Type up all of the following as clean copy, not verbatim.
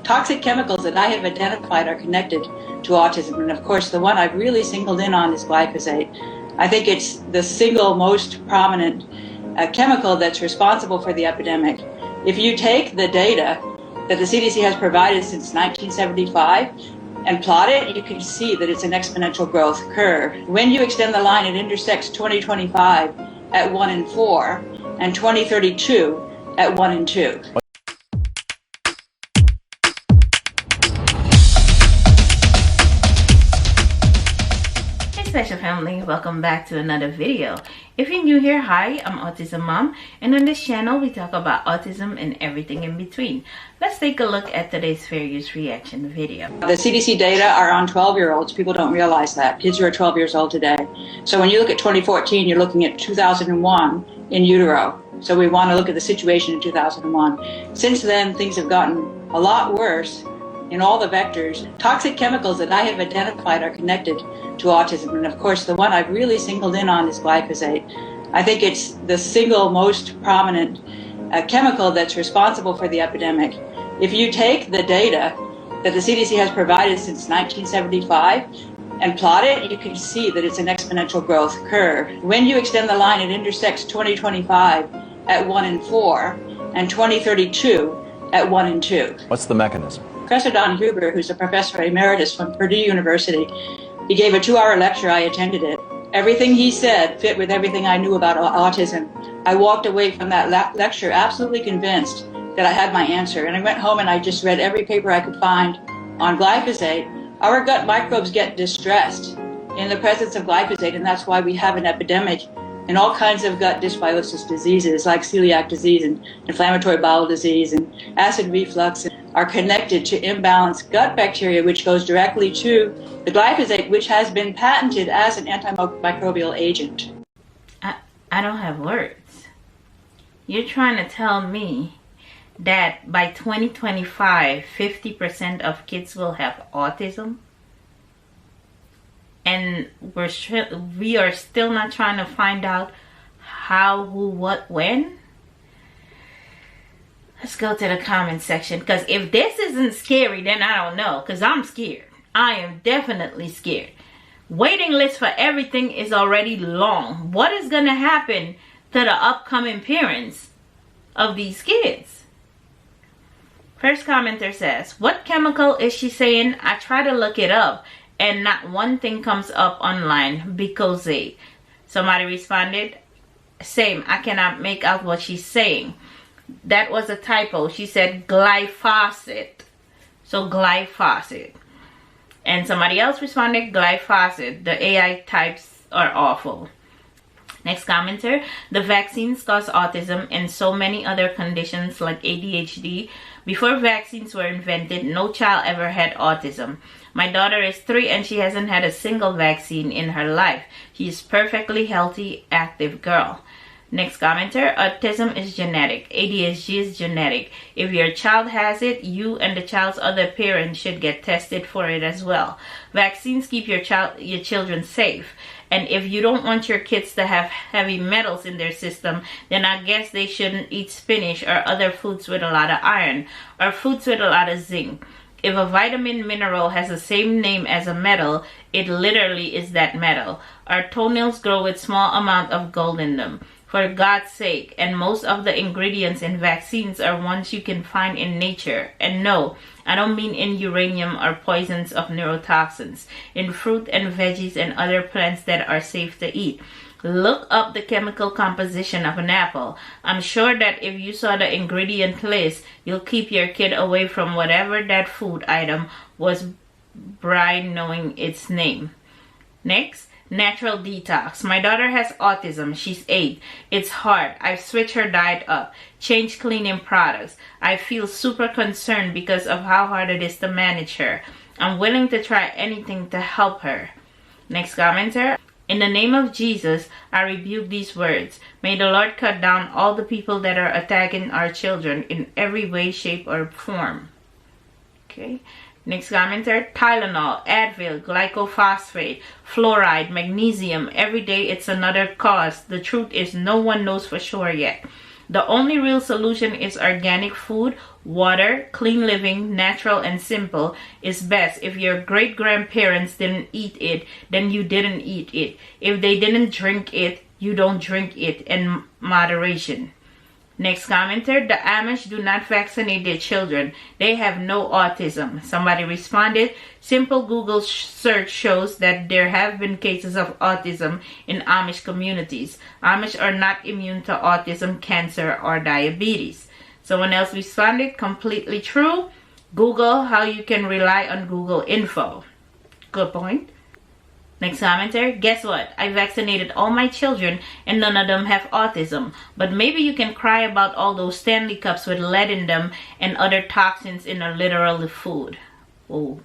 toxic chemicals that I have identified are connected to autism. And of course, the one I've really singled in on is glyphosate. I think it's the single most prominent chemical that's responsible for the epidemic. If you take the data that the CDC has provided since 1975 and plot it, you can see that it's an exponential growth curve. When you extend the line, it intersects 2025 at 1 in 4 and 2032 at 1 in 2. Special family, welcome back to another video. If you're new here, hi, I'm Autism Mom, and on this channel we talk about autism and everything in between. Let's take a look at today's fair use reaction video. The CDC data are on 12-year-olds. People don't realize that. Kids who are 12 years old today. So when you look at 2014, you're looking at 2001 in utero. So we want to look at the situation in 2001. Since then, things have gotten a lot worse in all the vectors. Toxic chemicals that I have identified are connected to autism. And of course, the one I've really singled in on is glyphosate. I think it's the single most prominent chemical that's responsible for the epidemic. If you take the data that the CDC has provided since 1975 and plot it, you can see that it's an exponential growth curve. When you extend the line, it intersects 2025 at 1 in 4 and 2032 at 1 in 2. What's the mechanism? Professor Don Huber, who's a professor emeritus from Purdue University, he gave a 2-hour lecture. I attended it. Everything he said fit with everything I knew about autism. I walked away from that lecture absolutely convinced that I had my answer. And I went home and I just read every paper I could find on glyphosate. Our gut microbes get distressed in the presence of glyphosate, and that's why we have an epidemic in all kinds of gut dysbiosis diseases like celiac disease and inflammatory bowel disease and acid reflux are connected to imbalanced gut bacteria, which goes directly to the glyphosate, which has been patented as an antimicrobial agent. I don't have words. You're trying to tell me that by 2025, 50% of kids will have autism? And we are still not trying to find out how, who, what, when? Let's go to the comment section, because if this isn't scary, then I don't know, because I'm scared. I am definitely scared. Waiting list for everything is already long. What is going to happen to the upcoming parents of these kids? First commenter says, what chemical is she saying? I try to look it up and not one thing comes up online because they. Somebody responded, same, I cannot make out what she's saying. That was a typo. She said glyphosate. So glyphosate. And somebody else responded glyphosate. The AI types are awful. Next commenter, the vaccines cause autism and so many other conditions like ADHD. Before vaccines were invented, no child ever had autism. My daughter is 3 and she hasn't had a single vaccine in her life. She is perfectly healthy, active girl. Next commenter, autism is genetic. ADHD is genetic. If your child has it, you and the child's other parent should get tested for it as well. Vaccines keep your children safe. And if you don't want your kids to have heavy metals in their system, then I guess they shouldn't eat spinach or other foods with a lot of iron or foods with a lot of zinc. If a vitamin mineral has the same name as a metal, it literally is that metal. Our toenails grow with small amount of gold in them. For God's sake, and most of the ingredients in vaccines are ones you can find in nature. And no, I don't mean in uranium or poisons of neurotoxins, in fruit and veggies and other plants that are safe to eat. Look up the chemical composition of an apple. I'm sure that if you saw the ingredient list, you'll keep your kid away from whatever that food item was by knowing its name. Next. Natural detox. My daughter has autism. She's 8. It's hard. I've switched her diet up, changed cleaning products. I feel super concerned because of how hard it is to manage her. I'm willing to try anything to help her. Next commenter. In the name of Jesus, I rebuke these words. May the Lord cut down all the people that are attacking our children in every way, shape, or form. Okay. Next commenter, Tylenol, Advil, glycophosphate, fluoride, magnesium. Every day it's another cause. The truth is no one knows for sure yet. The only real solution is organic food, water, clean living, natural and simple is best. If your great-grandparents didn't eat it, then you didn't eat it. If they didn't drink it, you don't drink it in moderation. Next commenter, the Amish do not vaccinate their children. They have no autism. Somebody responded, simple Google search shows that there have been cases of autism in Amish communities. Amish are not immune to autism, cancer, or diabetes. Someone else responded, completely true. Google how you can rely on Google info. Good point. Next commenter, guess what? I vaccinated all my children and none of them have autism. But maybe you can cry about all those Stanley cups with lead in them and other toxins in our literal food. Oh.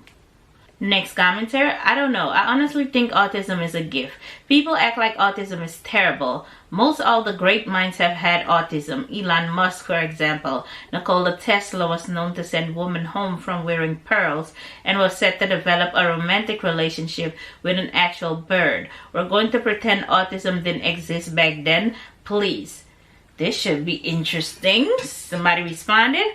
Next commenter, I don't know. I honestly think autism is a gift. People act like autism is terrible. Most all the great minds have had autism. Elon Musk, for example. Nikola Tesla was known to send women home from wearing pearls and was said to develop a romantic relationship with an actual bird. We're going to pretend autism didn't exist back then? Please. This should be interesting. Somebody responded.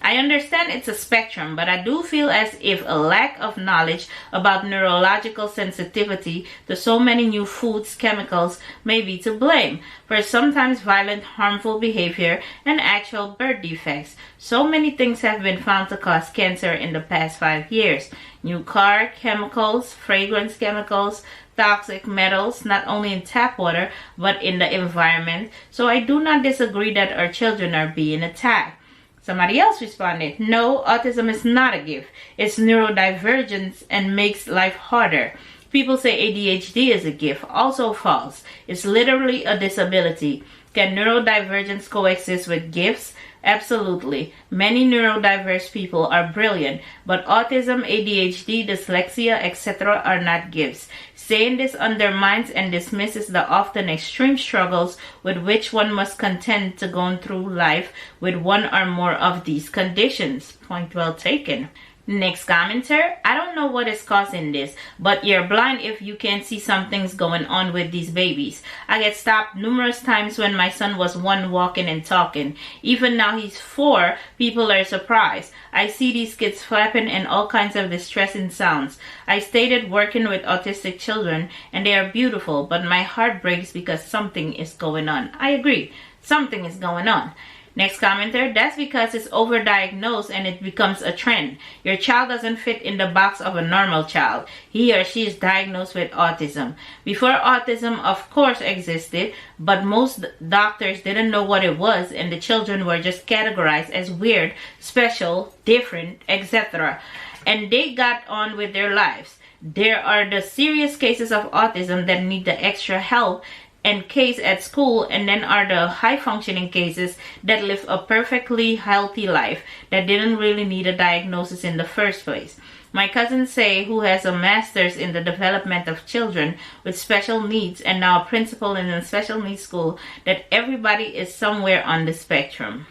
I understand it's a spectrum, but I do feel as if a lack of knowledge about neurological sensitivity to so many new foods, chemicals may be to blame for sometimes violent, harmful behavior and actual birth defects. So many things have been found to cause cancer in the past 5 years. New car chemicals, fragrance chemicals, toxic metals, not only in tap water, but in the environment. So I do not disagree that our children are being attacked. Somebody else responded, no, autism is not a gift. It's neurodivergence and makes life harder. People say ADHD is a gift. Also false. It's literally a disability. Can neurodivergence coexist with gifts? Absolutely. Many neurodiverse people are brilliant, but autism, ADHD, dyslexia, etc. are not gifts. Saying this undermines and dismisses the often extreme struggles with which one must contend to go through life with one or more of these conditions. Point well taken. Next commenter, I don't know what is causing this, but you're blind if you can't see something's going on with these babies. I get stopped numerous times when my son was 1 walking and talking. Even now he's 4, people are surprised. I see these kids flapping and all kinds of distressing sounds. I stated working with autistic children and they are beautiful, but my heart breaks because something is going on. I agree, something is going on. Next commenter, that's because it's overdiagnosed and it becomes a trend. Your child doesn't fit in the box of a normal child. He or she is diagnosed with autism. Before autism, of course, existed, but most doctors didn't know what it was and the children were just categorized as weird, special, different, etc. And they got on with their lives. There are the serious cases of autism that need the extra help and case at school, and then are the high functioning cases that live a perfectly healthy life that didn't really need a diagnosis in the first place. My cousin Say, who has a master's in the development of children with special needs and now a principal in a special needs school, that everybody is somewhere on the spectrum.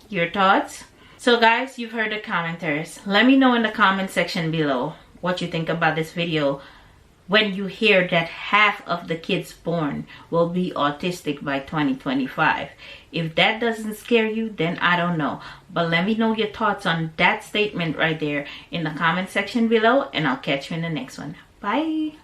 Your thoughts? So guys, you've heard the commenters. Let me know in the comment section below what you think about this video. When you hear that half of the kids born will be autistic by 2025. If that doesn't scare you, then I don't know. But let me know your thoughts on that statement right there in the comment section below, and I'll catch you in the next one. Bye.